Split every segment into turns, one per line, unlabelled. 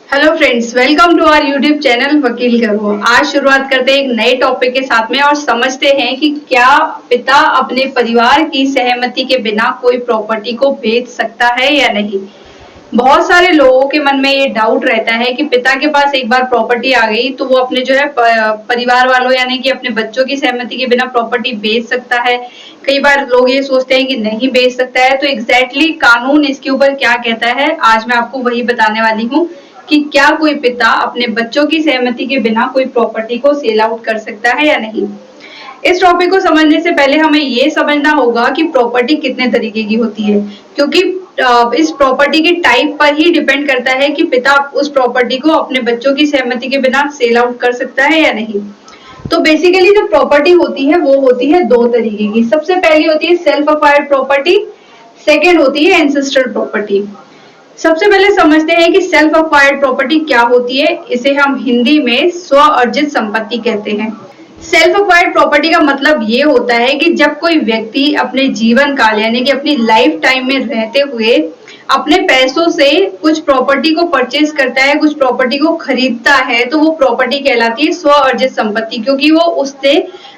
Hello friends, welcome to our YouTube channel वकील करो। आज शुरुआत करते हैं एक नए टॉपिक के साथ में और समझते हैं कि क्या पिता अपने परिवार की सहमति के बिना कोई प्रॉपर्टी को बेच सकता है या नहीं। बहुत सारे लोगों के मन में ये डाउट रहता है कि पिता के पास एक बार प्रॉपर्टी आ गई तो वो अपने जो है परिवार वालों यानी कि अपने बच्चों की सहमति के बिना प्रॉपर्टी बेच सकता है। कई बार लोग ये सोचते हैं कि नहीं बेच सकता है। तो एग्जैक्टली कानून इसके ऊपर क्या कहता है, आज मैं आपको वही बताने वाली हूँ कि क्या कोई पिता अपने बच्चों की सहमति के बिना कोई प्रॉपर्टी को सेल आउट कर सकता है या नहीं। इस टॉपिक को समझने से पहले हमें ये समझना होगा कि प्रॉपर्टी कितने तरीके की होती है, क्योंकि इस प्रॉपर्टी के टाइप पर ही डिपेंड करता है कि पिता उस प्रॉपर्टी को अपने बच्चों की सहमति के बिना सेल आउट कर सकता है या नहीं। तो बेसिकली जो प्रॉपर्टी होती है वो होती है दो तरीके की। सबसे पहली होती है सेल्फ अक्वायर्ड प्रॉपर्टी, सेकेंड होती है एंसेस्ट्रल प्रॉपर्टी। सबसे पहले समझते हैं कि सेल्फ अक्वायर्ड प्रॉपर्टी क्या होती है। इसे हम हिंदी में स्व अर्जित संपत्ति कहते हैं। सेल्फ अक्वायर्ड प्रॉपर्टी का मतलब ये होता है कि जब कोई व्यक्ति अपने जीवन काल यानी कि अपनी लाइफ टाइम में रहते हुए अपने पैसों से कुछ प्रॉपर्टी को परचेज करता है, कुछ प्रॉपर्टी को खरीदता है, तो वो प्रॉपर्टी कहलाती है स्व अर्जित संपत्ति, क्योंकि वो उससे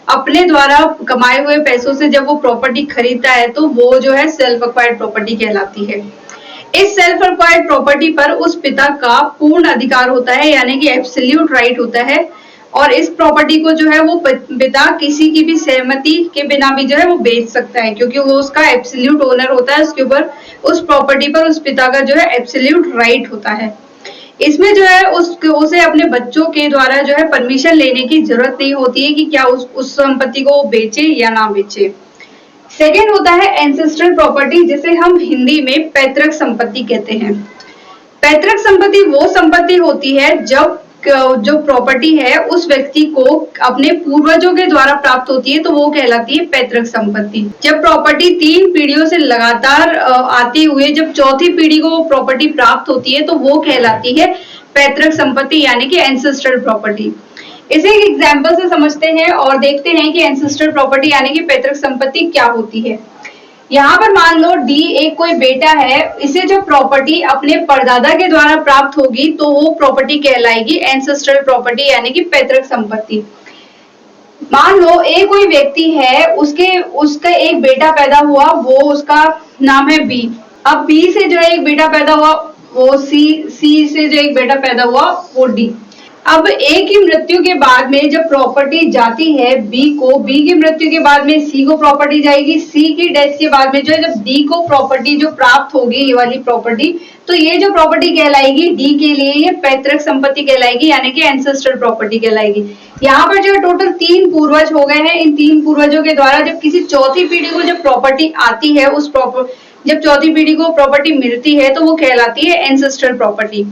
अपने द्वारा कमाए हुए पैसों से जब वो प्रॉपर्टी खरीदता है तो वो जो है सेल्फ अक्वायर्ड प्रॉपर्टी कहलाती है। इस सेल्फ अक्वायर्ड प्रॉपर्टी पर उस पिता का पूर्ण अधिकार होता है यानी कि एब्सोल्यूट राइट होता है, और इस प्रॉपर्टी को जो है वो पिता किसी की भी सहमति के बिना भी जो है वो बेच सकता है, क्योंकि वो उसका एब्सोल्यूट ओनर होता है। उसके ऊपर उस प्रॉपर्टी पर उस पिता का जो है एब्सोल्यूट राइट होता है। इसमें जो है उसे अपने बच्चों के द्वारा जो है परमिशन लेने की जरूरत नहीं होती है कि क्या उस संपत्ति को वो बेचे या ना बेचे। सेकेंड होता है एंसेस्ट्रल प्रॉपर्टी, जिसे हम हिंदी में पैतृक संपत्ति कहते हैं। पैतृक संपत्ति वो संपत्ति होती है जब जो प्रॉपर्टी है उस व्यक्ति को अपने पूर्वजों के द्वारा प्राप्त होती है तो वो कहलाती है पैतृक संपत्ति। जब प्रॉपर्टी 3 पीढ़ियों से लगातार आते हुए जब चौथी पीढ़ी को वो प्रॉपर्टी प्राप्त होती है तो वो कहलाती है पैतृक संपत्ति यानी कि एंसेस्ट्रल प्रॉपर्टी। इसे एक एग्जाम्पल से समझते हैं और देखते हैं कि एंसेस्ट्रल प्रॉपर्टी यानी कि पैतृक संपत्ति क्या होती है। यहाँ पर मान लो डी एक कोई बेटा है, इसे जो प्रॉपर्टी अपने परदादा के द्वारा प्राप्त होगी तो वो प्रॉपर्टी कहलाएगी एंसेस्ट्रल प्रॉपर्टी यानी कि पैतृक संपत्ति। मान लो ए कोई व्यक्ति है, उसका एक बेटा पैदा हुआ, वो उसका नाम है बी। अब बी से जो एक बेटा पैदा हुआ वो सी से जो एक बेटा पैदा हुआ वो डी। अब ए की मृत्यु के बाद में जब प्रॉपर्टी जाती है बी को, बी की मृत्यु के बाद में सी को प्रॉपर्टी जाएगी, सी की डेथ के बाद में जो है जब डी को प्रॉपर्टी जो प्राप्त होगी ये वाली प्रॉपर्टी, तो ये जो प्रॉपर्टी कहलाएगी डी के लिए ये पैतृक संपत्ति कहलाएगी यानी कि एंसेस्ट्रल प्रॉपर्टी कहलाएगी। यहाँ पर जो टोटल 3 पूर्वज हो गए हैं, इन 3 पूर्वजों के द्वारा जब किसी चौथी पीढ़ी को जब प्रॉपर्टी आती है जब चौथी पीढ़ी को प्रॉपर्टी मिलती है तो वो कहलाती है एंसेस्ट्रल प्रॉपर्टी।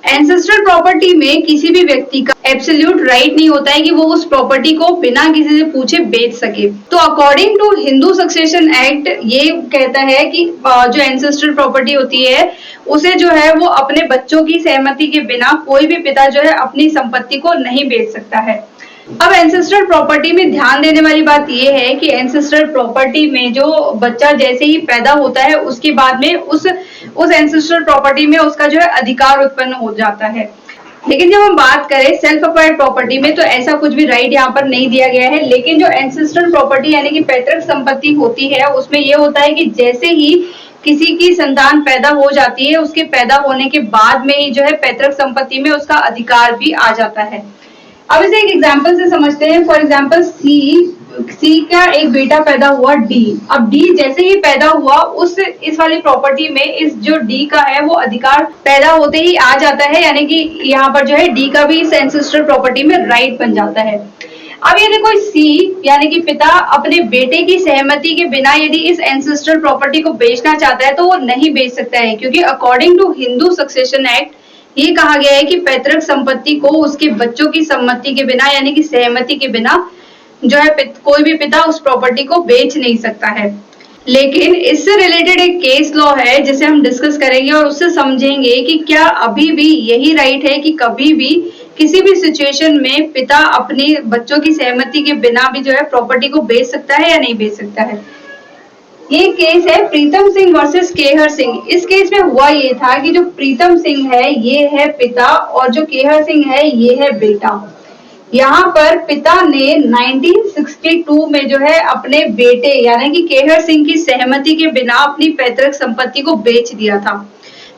एंसेस्ट्रल प्रॉपर्टी में किसी भी व्यक्ति का एब्सोल्यूट राइट नहीं होता है कि वो उस प्रॉपर्टी को बिना किसी से पूछे बेच सके। तो according to Hindu succession act ये कहता है कि जो एंसेस्ट्रल प्रॉपर्टी होती है उसे जो है वो अपने बच्चों की सहमति के बिना कोई भी पिता जो है अपनी संपत्ति को नहीं बेच सकता है। अब एंसेस्ट्रल प्रॉपर्टी में ध्यान देने वाली बात यह है कि एंसेस्ट्रल प्रॉपर्टी में जो बच्चा जैसे ही पैदा होता है उसके बाद में उस एंसेस्ट्रल प्रॉपर्टी में उसका जो है अधिकार उत्पन्न हो जाता है। लेकिन जब हम बात करें सेल्फ अक्वायर्ड प्रॉपर्टी में तो ऐसा कुछ भी राइट यहाँ पर नहीं दिया गया है। लेकिन जो एंसेस्ट्रल प्रॉपर्टी यानी कि पैतृक संपत्ति होती है उसमें यह होता है कि जैसे ही किसी की संतान पैदा हो जाती है उसके पैदा होने के बाद में ही जो है पैतृक संपत्ति में उसका अधिकार भी आ जाता है। अब इसे एक एग्जाम्पल से समझते हैं। फॉर एग्जाम्पल सी का एक बेटा पैदा हुआ डी। अब डी जैसे ही पैदा हुआ इस वाली प्रॉपर्टी में इस जो डी का है वो अधिकार पैदा होते ही आ जाता है, यानी कि यहाँ पर जो है डी का भी इस एंसेस्ट्रल प्रॉपर्टी में राइट बन जाता है। अब यदि कोई सी यानी कि पिता अपने बेटे की सहमति के बिना यदि इस एंसेस्ट्रल प्रॉपर्टी को बेचना चाहता है तो वो नहीं बेच सकता है, क्योंकि according to Hindu succession act ये कहा गया है कि पैतृक संपत्ति को उसके बच्चों की सम्मति के बिना यानी कि सहमति के बिना जो है कोई भी पिता उस प्रॉपर्टी को बेच नहीं सकता है। लेकिन इससे रिलेटेड एक केस लॉ है जिसे हम डिस्कस करेंगे और उससे समझेंगे कि क्या अभी भी यही राइट है कि कभी भी किसी भी सिचुएशन में पिता अपने बच्चों की सहमति के बिना भी जो है प्रॉपर्टी को बेच सकता है या नहीं बेच सकता है। ये केस है प्रीतम सिंह वर्सेस केहर सिंह। इस केस में हुआ ये था कि जो प्रीतम सिंह है ये है पिता और जो केहर सिंह है ये है बेटा। यहाँ पर पिता ने 1962 में जो है अपने बेटे यानी कि केहर सिंह की सहमति के बिना अपनी पैतृक संपत्ति को बेच दिया था,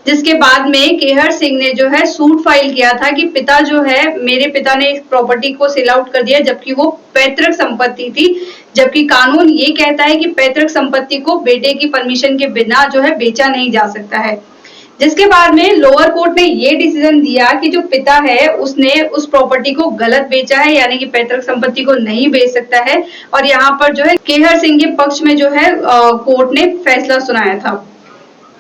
जिसके बाद में केहर सिंह ने जो है सूट फाइल किया था कि पिता जो है मेरे पिता ने इस प्रॉपर्टी को सेल आउट कर दिया, जबकि वो पैतृक संपत्ति थी, जबकि कानून ये कहता है कि पैतृक संपत्ति को बेटे की परमिशन के बिना जो है बेचा नहीं जा सकता है। जिसके बाद में लोअर कोर्ट ने ये डिसीजन दिया कि जो पिता है उसने उस प्रॉपर्टी को गलत बेचा है, यानी कि पैतृक संपत्ति को नहीं बेच सकता है। और यहाँ पर जो है केहर सिंह के पक्ष में जो है कोर्ट ने फैसला सुनाया था।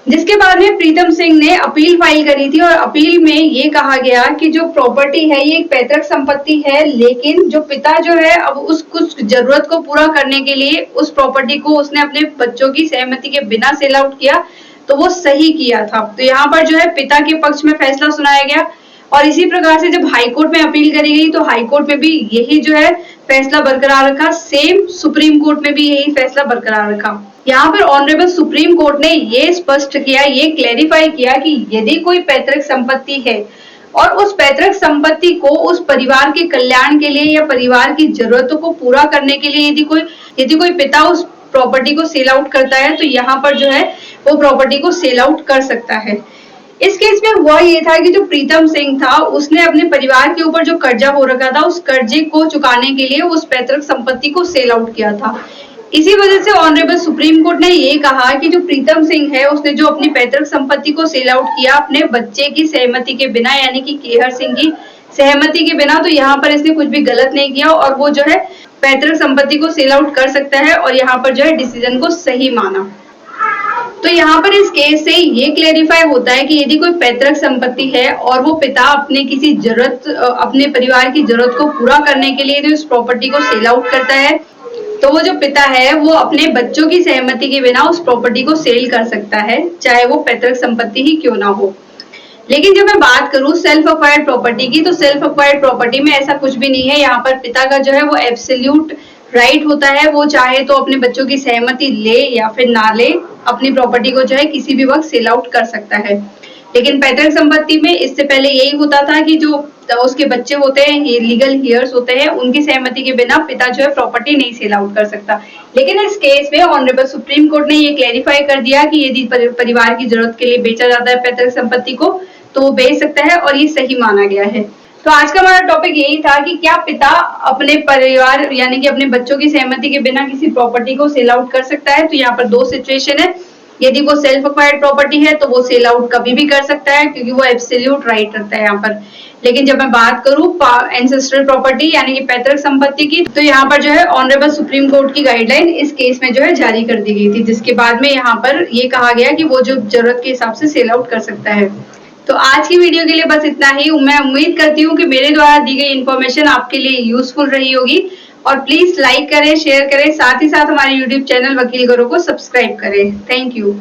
जिसके बाद में प्रीतम सिंह ने अपील फाइल करी थी और अपील में ये कहा गया कि जो प्रॉपर्टी है ये एक पैतृक संपत्ति है, लेकिन जो पिता जो है अब उस कुछ जरूरत को पूरा करने के लिए उस प्रॉपर्टी को उसने अपने बच्चों की सहमति के बिना सेल आउट किया, तो वो सही किया था। तो यहाँ पर जो है पिता के पक्ष में फैसला सुनाया गया। और इसी प्रकार से जब हाईकोर्ट में अपील करी गई तो हाईकोर्ट में भी यही जो है फैसला बरकरार रखा, सेम सुप्रीम कोर्ट में भी यही फैसला बरकरार रखा। यहाँ पर ऑनरेबल सुप्रीम कोर्ट ने ये स्पष्ट किया, ये क्लैरिफाई किया कि यदि कोई पैतृक संपत्ति है और उस पैतृक संपत्ति को उस परिवार के कल्याण के लिए या परिवार की जरूरतों को पूरा करने के लिए यदि कोई पिता उस प्रॉपर्टी को सेल आउट करता है तो यहाँ पर जो है वो प्रॉपर्टी को सेल आउट कर सकता है। इस केस में हुआ ये था कि जो प्रीतम सिंह था उसने अपने परिवार के ऊपर जो कर्जा हो रखा था उस कर्जे को चुकाने के लिए उस पैतृक संपत्ति को सेल आउट किया था। इसी वजह से ऑनरेबल सुप्रीम कोर्ट ने ये कहा कि जो प्रीतम सिंह है उसने जो अपनी पैतृक संपत्ति को सेल आउट किया अपने बच्चे की सहमति के बिना, यानी कि केहर सिंह की सहमति के बिना, तो यहाँ पर इसने कुछ भी गलत नहीं किया और वो जो है पैतृक संपत्ति को सेल आउट कर सकता है और यहाँ पर जो है डिसीजन को सही माना। तो यहाँ पर इस केस से ये क्लेरिफाई होता है कि यदि कोई पैतृक संपत्ति है और वो पिता अपने किसी जरूरत अपने परिवार की जरूरत को पूरा करने के लिए उस प्रॉपर्टी को सेल आउट करता है, तो वो जो पिता है वो अपने बच्चों की सहमति के बिना उस प्रॉपर्टी को सेल कर सकता है, चाहे वो पैतृक संपत्ति ही क्यों ना हो। लेकिन जब मैं बात करूं सेल्फ अक्वायर्ड प्रॉपर्टी की, तो सेल्फ अक्वायर्ड प्रॉपर्टी में ऐसा कुछ भी नहीं है। यहाँ पर पिता का जो है वो एब्सोल्यूट राइट होता है, वो चाहे तो अपने बच्चों की सहमति ले या फिर ना ले अपनी प्रॉपर्टी को जो है किसी भी वक्त सेल आउट कर सकता है। लेकिन पैतृक संपत्ति में इससे पहले यही होता था कि जो उसके बच्चे होते हैं, लीगल हियर्स होते हैं, उनकी सहमति के बिना पिता जो है प्रॉपर्टी नहीं सेल आउट कर सकता। लेकिन इस केस में ऑनरेबल सुप्रीम कोर्ट ने ये क्लैरिफाई कर दिया कि यदि परिवार की जरूरत के लिए बेचा जाता है पैतृक संपत्ति को तो वो बेच सकता है और ये सही माना गया है। तो आज का हमारा टॉपिक यही था कि क्या पिता अपने परिवार यानी कि अपने बच्चों की सहमति के बिना किसी प्रॉपर्टी को सेल आउट कर सकता है। तो यहाँ पर दो सिचुएशन है, यदि वो सेल्फ अक्वायर्ड प्रॉपर्टी है तो वो सेल आउट कभी भी कर सकता है क्योंकि वो एब्सोल्यूट राइट रखता है यहाँ पर। लेकिन जब मैं बात करूं एंसेस्ट्रल प्रॉपर्टी यानी कि पैतृक संपत्ति की, तो यहाँ पर जो है ऑनरेबल सुप्रीम कोर्ट की गाइडलाइन इस केस में जो है जारी कर दी गई थी, जिसके बाद में यहाँ पर ये कहा गया कि वो जो जरूरत के हिसाब से सेल आउट कर सकता है। तो आज की वीडियो के लिए बस इतना ही। मैं उम्मीद करती हूँ कि मेरे द्वारा दी गई इन्फॉर्मेशन आपके लिए यूजफुल रही होगी और प्लीज लाइक करें, शेयर करें, साथ ही साथ हमारे यूट्यूब चैनल वकील गुरु को सब्सक्राइब करें। Thank you.